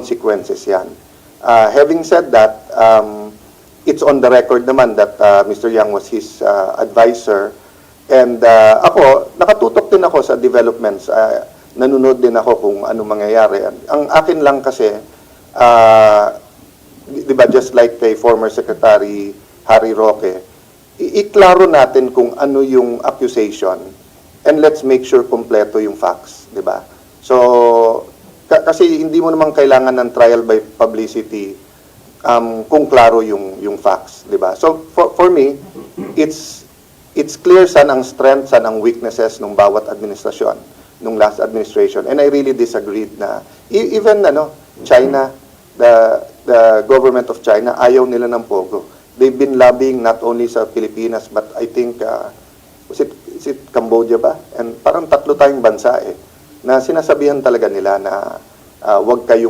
consequences yan. Having said that, it's on the record naman that Mr. Yang was his advisor. And ako, nakatutok din ako sa developments. Nanonood din ako kung ano mangyayari. Ang akin lang kasi, di ba, just like kay former Secretary Harry Roque, iklaro natin kung ano yung accusation and let's make sure kompleto yung facts, di ba? So, kasi hindi mo naman kailangan ng trial by publicity kung klaro yung facts, di ba? So, for me, it's clear saan ang strength, saan ang weaknesses ng bawat administrasyon, nung last administration. And I really disagreed na, even China, the government of China, ayaw nila ng Pogo. They've been lobbying not only sa Pilipinas, but I think, is it Cambodia ba? And parang 3 tayong bansa na sinasabihan talaga nila na wag kayong